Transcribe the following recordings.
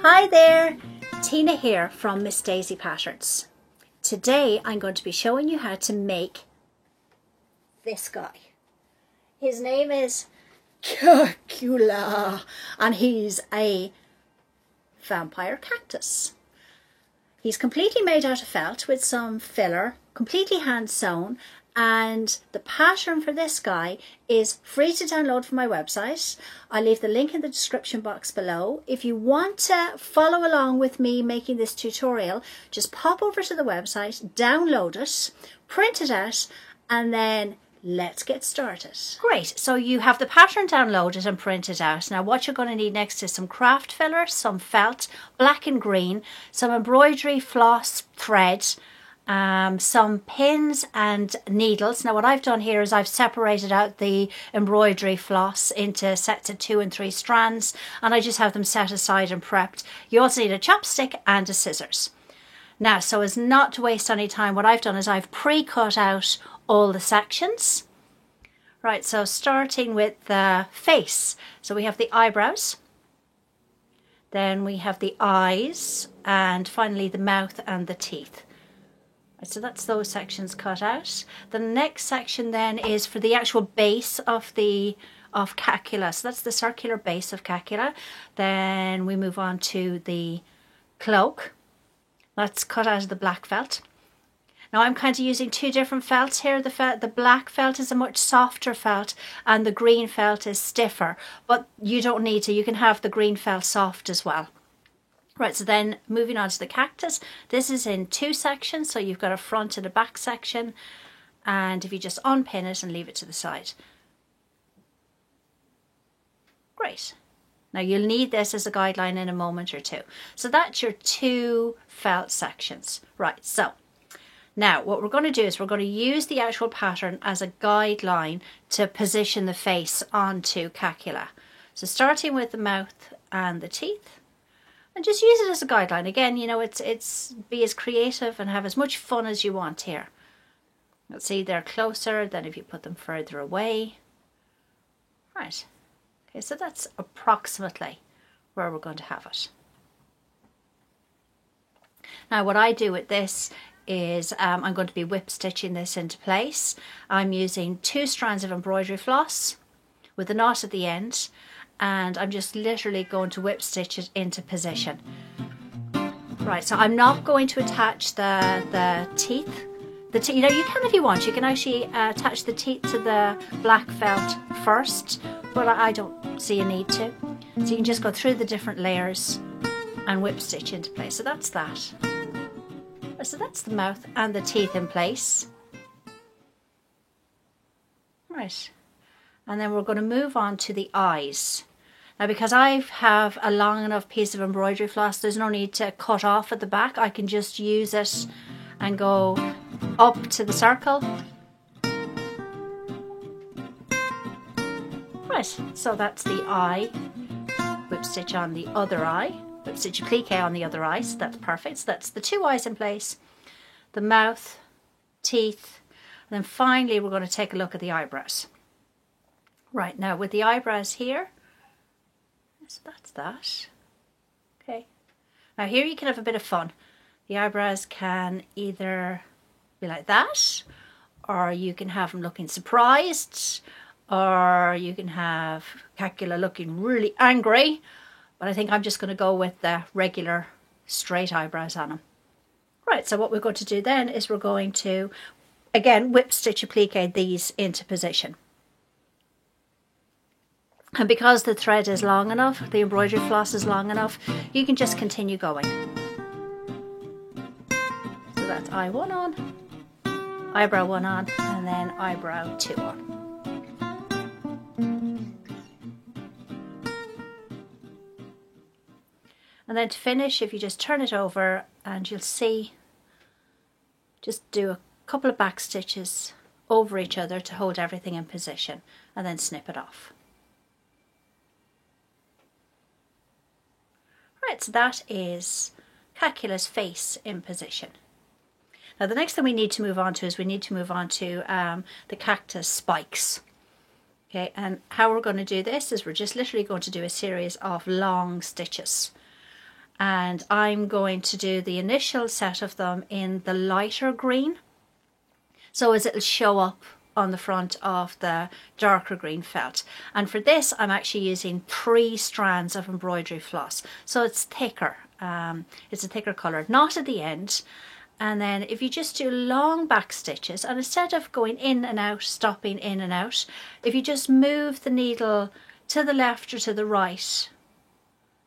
Hi there, Tina here from Miss Daisy Patterns. Today I'm going to be showing you how to make this guy. His name is Curcula and he's a vampire cactus. He's completely made out of felt with some filler, completely hand sewn, and the pattern for this guy is free to download from my website. I'll leave the link in the description box below. If you want to follow along with me making this tutorial, just pop over to the website, download it, print it out, and then let's get started. Great, so you have the pattern downloaded and printed out. Now what you're going to need next is some craft filler, some felt, black and green, some embroidery floss thread, some pins and needles. Now what I've done here is I've separated out the embroidery floss into sets of 2 and 3 strands, and I just have them set aside and prepped. You also need a chopstick and a scissors. Now, so as not to waste any time, what I've done is I've pre-cut out all the sections. Right, so starting with the face. So we have the eyebrows, then we have the eyes, and finally the mouth and the teeth. So that's those sections cut out. The next section then is for the actual base of Cacula. So that's the circular base of Cacula. Then we move on to the cloak. That's cut out of the black felt. Now I'm kind of using 2 different felts here. The black felt is a much softer felt and the green felt is stiffer. But you don't need to. You can have the green felt soft as well. Right, so then moving on to the cactus, this is in 2 sections, so you've got a front and a back section, and if you just unpin it and leave it to the side. Great. Now you'll need this as a guideline in a moment or two. So that's your 2 felt sections. Right, so now what we're going to do is we're going to use the actual pattern as a guideline to position the face onto Cacula. So starting with the mouth and the teeth. And just use it as a guideline. Again, you know, it's be as creative and have as much fun as you want here. Let's see, they're closer than if you put them further away. Right. Okay, so that's approximately where we're going to have it. Now, what I do with this is I'm going to be whip stitching this into place. I'm using 2 strands of embroidery floss with a knot at the end. And I'm just literally going to whip stitch it into position. Right, so I'm not going to attach the teeth. You know, you can if you want. You can actually attach the teeth to the black felt first, but I don't see a need to. So you can just go through the different layers and whip stitch into place. So that's that. So that's the mouth and the teeth in place. Right. And then we're going to move on to the eyes. Now because I have a long enough piece of embroidery floss, there's no need to cut off at the back. I can just use it and go up to the circle. Right, so that's the eye. Whip stitch on the other eye. Whip stitch applique on the other eye, so that's perfect. So that's the 2 eyes in place. The mouth, teeth, and then finally we're going to take a look at the eyebrows. Right, now with the eyebrows here, so that's that. Okay. Now here you can have a bit of fun. The eyebrows can either be like that, or you can have them looking surprised, or you can have Cacula looking really angry. But I think I'm just going to go with the regular straight eyebrows on them. Right, so what we're going to do then is we're going to, again, whip stitch applique these into position. And because the thread is long enough, the embroidery floss is long enough, you can just continue going. So that's eye 1 on, eyebrow 1 on, and then eyebrow 2 on. And then to finish, if you just turn it over and you'll see, just do a couple of back stitches over each other to hold everything in position and then snip it off. Right, so that is Cacula's face in position. Now the next thing we need to move on to is we need to move on to the cactus spikes. Okay, and how we're going to do this is we're just literally going to do a series of long stitches. and I'm going to do the initial set of them in the lighter green, so as it'll show up on the front of the darker green felt. And for this I'm actually using 3 strands of embroidery floss, so it's thicker. It's a thicker colour, not at the end. And then if you just do long back stitches, and instead of going in and out, stopping in and out, if you just move the needle to the left or to the right,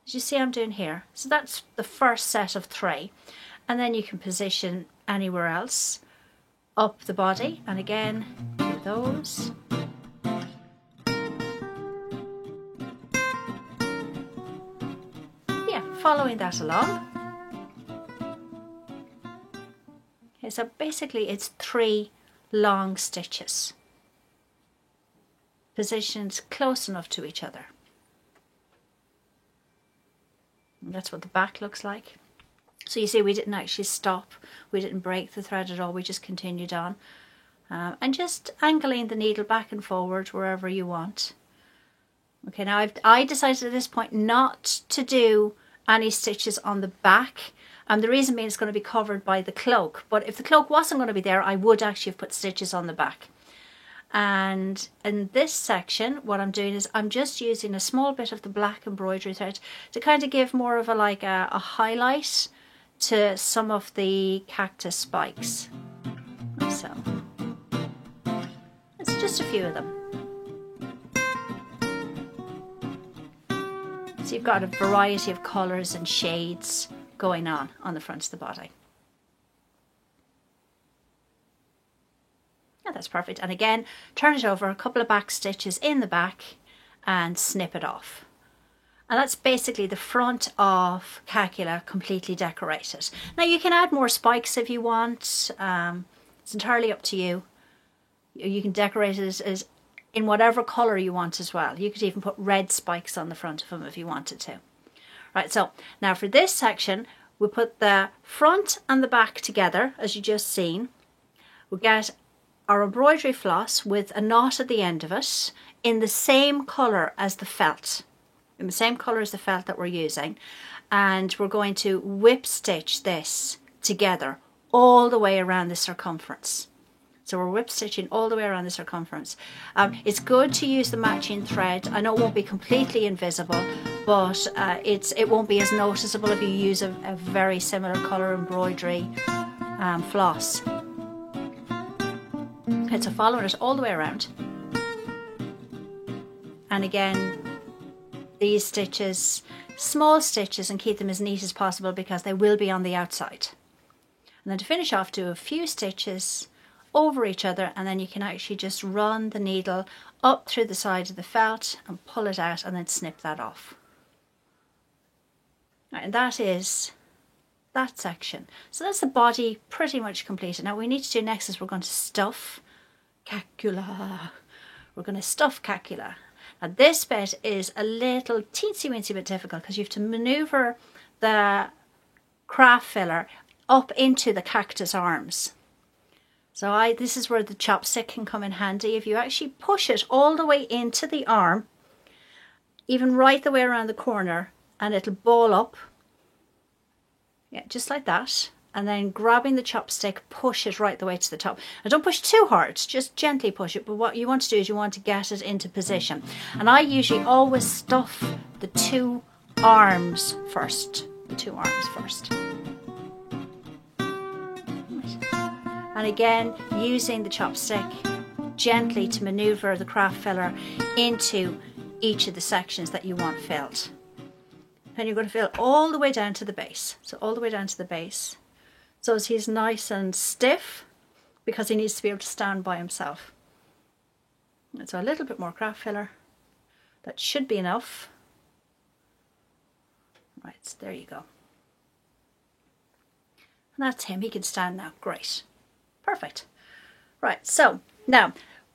as you see I'm doing here, so that's the first set of 3, and then you can position anywhere else up the body, and again do those. Yeah, following that along. Okay, so basically it's 3 long stitches positioned close enough to each other. And that's what the back looks like. So you see we didn't actually stop, we didn't break the thread at all, we just continued on. And just angling the needle back and forward wherever you want. Okay, now I decided at this point not to do any stitches on the back. The reason being it's going to be covered by the cloak, but if the cloak wasn't going to be there, I would actually have put stitches on the back. And in this section, what I'm doing is I'm just using a small bit of the black embroidery thread to kind of give more of a highlight to some of the cactus spikes. So it's just a few of them. So you've got a variety of colours and shades going on the front of the body. Yeah, that's perfect. And again, turn it over, a couple of back stitches in the back and snip it off. And that's basically the front of Cacula completely decorated. Now you can add more spikes if you want. It's entirely up to you. You can decorate it as in whatever colour you want as well. You could even put red spikes on the front of them if you wanted to. Right, so now for this section, we put the front and the back together, as you just seen. We'll get our embroidery floss with a knot at the end of it in the same colour as the felt. In the same colour as the felt that we're using. And we're going to whip stitch this together all the way around the circumference. So we're whip stitching all the way around the circumference. It's good to use the matching thread. I know it won't be completely invisible, but it won't be as noticeable if you use a very similar colour embroidery floss. Okay, so following it all the way around. And again, these stitches, small stitches, and keep them as neat as possible because they will be on the outside. And then to finish off, do a few stitches over each other, and then you can actually just run the needle up through the side of the felt and pull it out and then snip that off. Right, and that is that section. So that's the body pretty much completed. Now what we need to do next is we're going to stuff Cacula. We're going to stuff Cacula. Now this bit is a little teensy-weensy bit difficult because you have to manoeuvre the craft filler up into the cactus arms. So this is where the chopstick can come in handy. If you actually push it all the way into the arm, even right the way around the corner, and it'll ball up. Yeah, just like that. And then grabbing the chopstick, push it right the way to the top. Now don't push too hard, just gently push it. But what you want to do is you want to get it into position. And I usually always stuff the 2 arms first. The 2 arms first. And again, using the chopstick gently to manoeuvre the craft filler into each of the sections that you want filled. And you're going to fill all the way down to the base. So all the way down to the base. So he's nice and stiff because he needs to be able to stand by himself. And so a little bit more craft filler. That should be enough. Right, so there you go. And that's him. He can stand now. Great. Perfect. Right, so now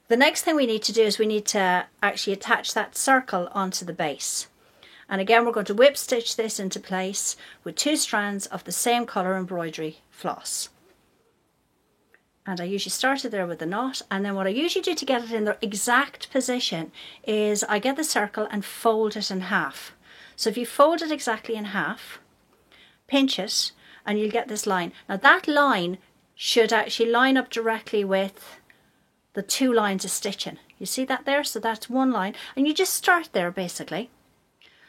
the next thing we need to do is we need to actually attach that circle onto the base. And again, we're going to whip stitch this into place with 2 strands of the same colour embroidery floss. And I usually started there with a knot, and then what I usually do to get it in the exact position is I get the circle and fold it in half. So if you fold it exactly in half, pinch it, and you'll get this line. Now that line should actually line up directly with the 2 lines of stitching. You see that there? So that's 1 line, and you just start there basically.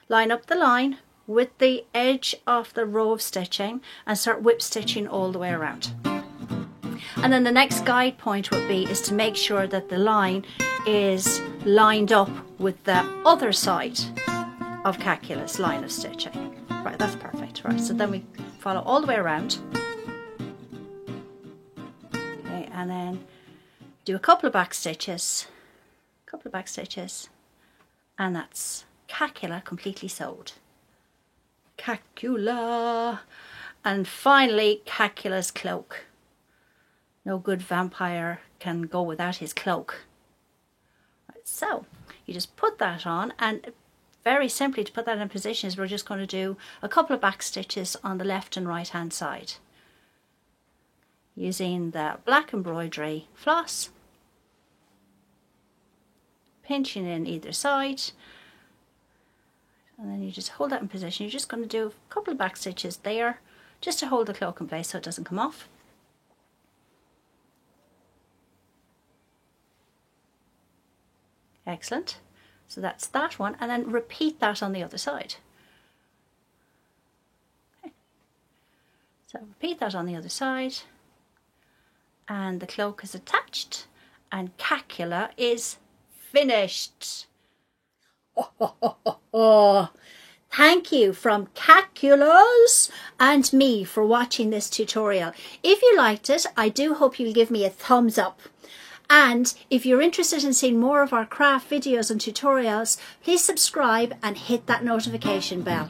Line up the line with the edge of the row of stitching and start whip stitching all the way around. And then the next guide point would be is to make sure that the line is lined up with the other side of Cacula's line of stitching. Right, that's perfect. Right, so then we follow all the way around. Okay, and then do a couple of back stitches, and that's Cacula completely sewed. Cacula. And finally, Cacula's cloak. No good vampire can go without his cloak. Right, so you just put that on, and very simply to put that in position is we're just going to do a couple of back stitches on the left and right hand side using the black embroidery floss, pinching in either side, and then you just hold that in position. You're just going to do a couple of back stitches there just to hold the cloak in place so it doesn't come off. Excellent. So that's that one, and then repeat that on the other side. Okay. So repeat that on the other side, and the cloak is attached, and Cacula is finished. Thank you from Caculas and me for watching this tutorial. If you liked it, I do hope you'll give me a thumbs up. And if you're interested in seeing more of our craft videos and tutorials, please subscribe and hit that notification bell.